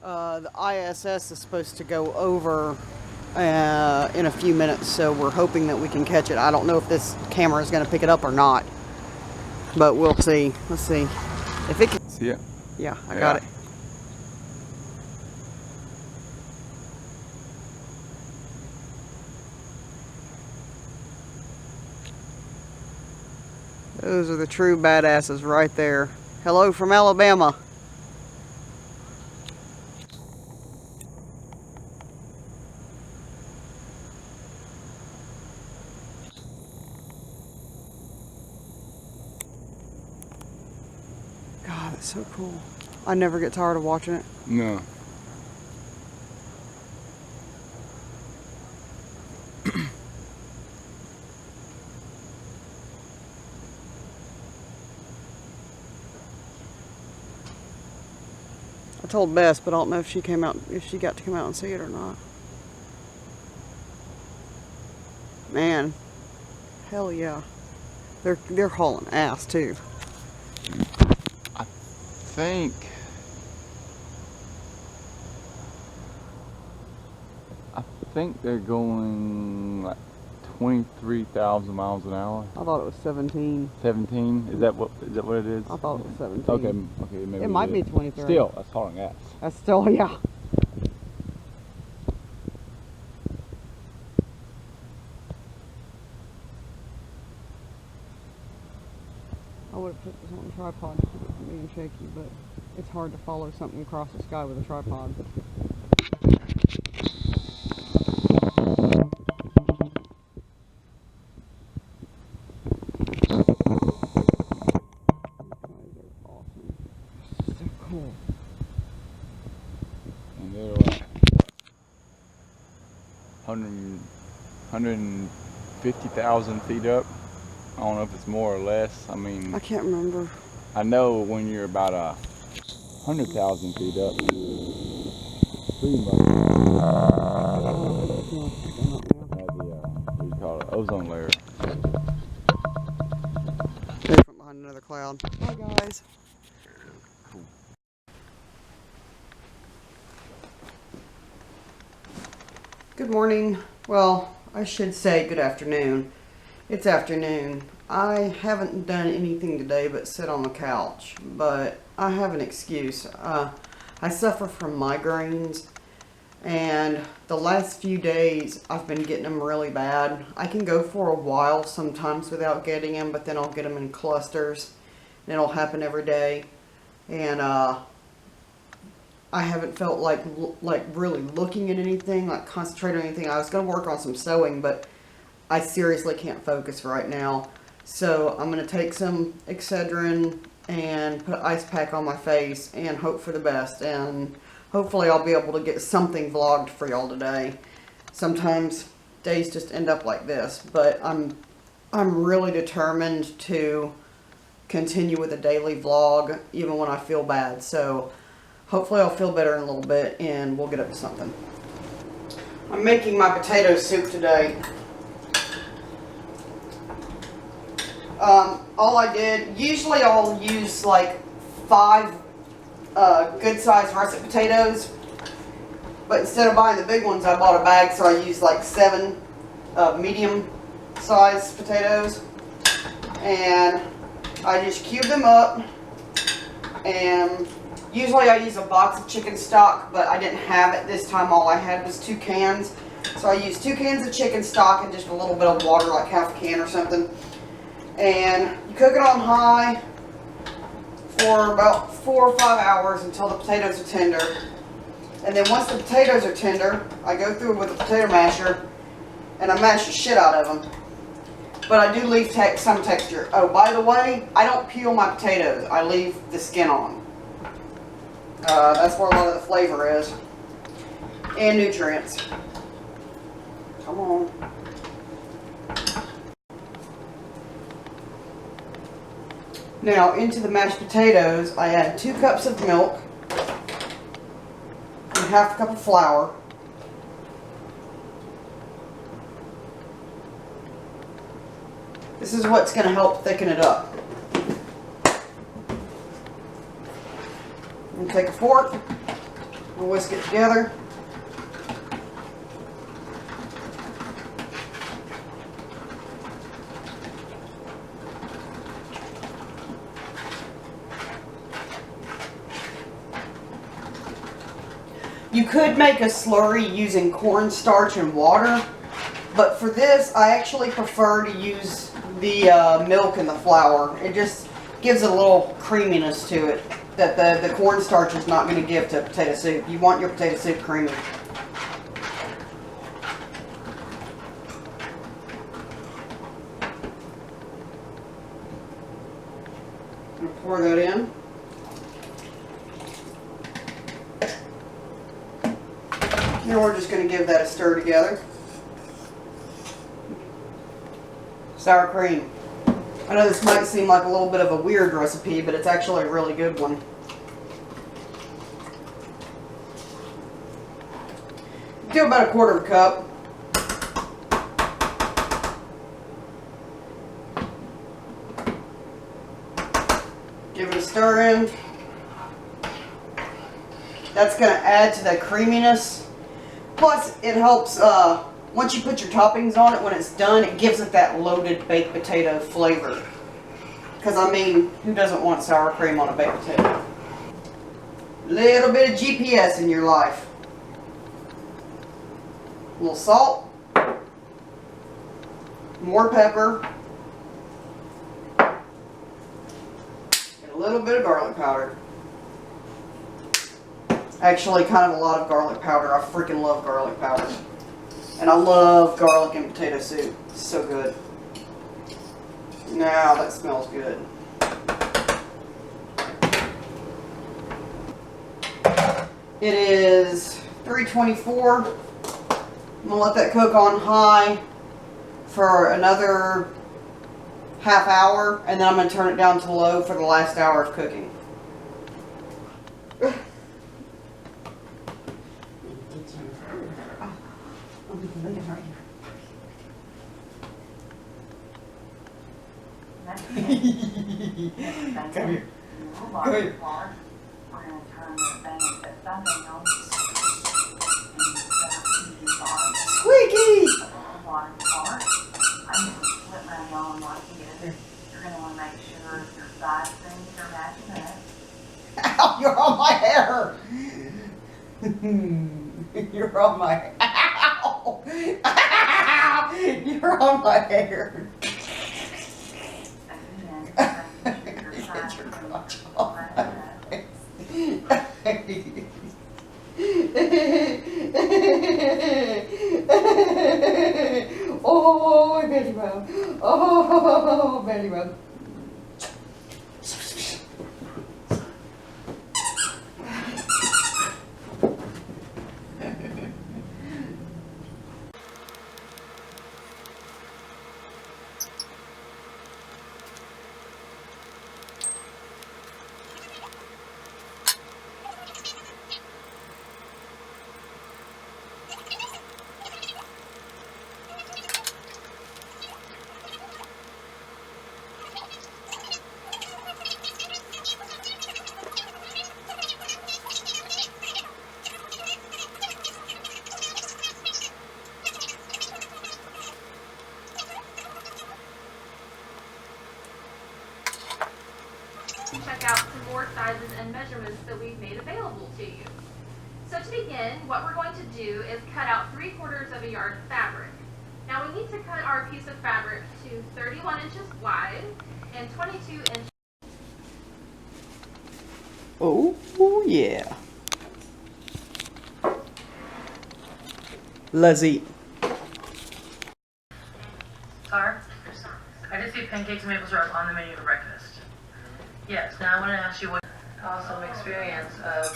The ISS is supposed to go over in a few minutes, so we're hoping that we can catch it. I don't know if this camera is going to pick it up or not, but we'll see. Let's see if it can. See it? Yeah, I got it. Those are the true badasses right there. Hello from Alabama. God, it's so cool. I never get tired of watching it. No. I told Bess, but I don't know if she got to come out and see it or not. Man, hell yeah. They're hauling ass too. I think they're going like 23,000 miles an hour. I thought it was 17. 17? Is that what it is? I thought it was 17. Okay, maybe it might be 23. Still, that's hauling ass. That's still, yeah. I would have put this on a tripod to keep it from being shaky, but it's hard to follow something across the sky with a tripod. Cool. And they're like 150,000 feet up. I don't know if it's more or less. I mean, I can't remember. I know when you're about 100,000 feet up, pretty much what do you call it, ozone layer. They're from behind another cloud. Hi guys. Cool. Good morning. Well, I should say good afternoon. It's afternoon. I haven't done anything today but sit on the couch, but I have an excuse. I suffer from migraines, and the last few days I've been getting them really bad. I can go for a while sometimes without getting them, but then I'll get them in clusters, and it'll happen every day. And I haven't felt like really looking at anything, like concentrating on anything. I was going to work on some sewing, but I seriously can't focus right now. So I'm going to take some Excedrin and put an ice pack on my face and hope for the best. And hopefully I'll be able to get something vlogged for y'all today. Sometimes days just end up like this, but I'm really determined to continue with a daily vlog even when I feel bad. So hopefully I'll feel better in a little bit and we'll get up to something. I'm making my potato soup today. All I did, usually I'll use like 5 good sized russet potatoes, but instead of buying the big ones I bought a bag, so I used like 7 medium sized potatoes, and I just cube them up. And usually I use a box of chicken stock, but I didn't have it this time. All I had was 2 cans, so I used 2 cans of chicken stock and just a little bit of water, like half a can or something. And you cook it on high for about 4 or 5 hours until the potatoes are tender. And then once the potatoes are tender, I go through with a potato masher and I mash the shit out of them. But I do leave some texture. Oh, by the way, I don't peel my potatoes. I leave the skin on. That's where a lot of the flavor is. And nutrients. Come on. Now, into the mashed potatoes, I add 2 cups of milk and half a cup of flour. This is what's going to help thicken it up. And take a fork We'll whisk it together. You could make a slurry using cornstarch and water, but for this I actually prefer to use the milk and the flour. It just gives a little creaminess to it that the cornstarch is not going to give to potato soup. You want your potato soup creamy. I'm going to pour that in. Now we're just going to give that a stir together. Sour cream. I know this might seem like a little bit of a weird recipe, but it's actually a really good one. Do about 1/4 cup. Give it a stir in. That's going to add to the creaminess. Plus, it helps, once you put your toppings on it, when it's done, it gives it that loaded baked potato flavor. Because, I mean, who doesn't want sour cream on a baked potato? Little bit of GPS in your life. A little salt. More pepper. And a little bit of garlic powder. Actually, kind of a lot of garlic powder. I freaking love garlic powder. And I love garlic in potato soup. It's so good. Now that smells good. It is 3:24. I'm going to let that cook on high for another half hour. And then I'm going to turn it down to low for the last hour of cooking. Come here. Come here. Squeaky! You're going to want to make sure your side things are matching up. Ow, you're on my hair! You're on my hair. Ow! Ow! You're on my hair. Get your crotch off my face. Oh, Betty Bob. Oh, Betty Bob. Check out some more sizes and measurements that we've made available to you. So to begin, what we're going to do is cut out 3/4 of a yard of fabric. Now we need to cut our piece of fabric to 31 inches wide and 22 inches. Oh, yeah. Let's eat. Sir, I just see pancakes and maple syrup on the menu for breakfast. Yes, now I want to ask you what awesome experience of,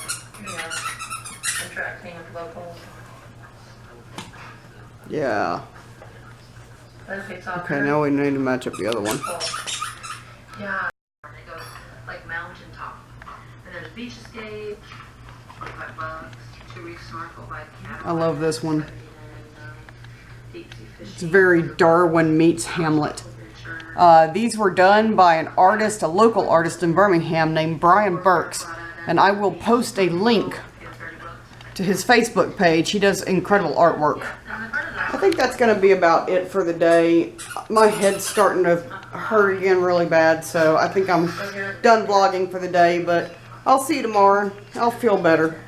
interacting with locals. Yeah. Okay, Okay, now we need to match up the other one. Yeah. And it goes like mountaintop. And there's beach escape, 25 bucks, 2 weeks snorkel by I love this one. Deep sea fishing. It's very Darwin meets Hamlet. These were done by an artist, a local artist in Birmingham named Brian Burks. And I will post a link to his Facebook page. He does incredible artwork. I think that's going to be about it for the day. My head's starting to hurt again really bad, so I think I'm done vlogging for the day, but I'll see you tomorrow. I'll feel better.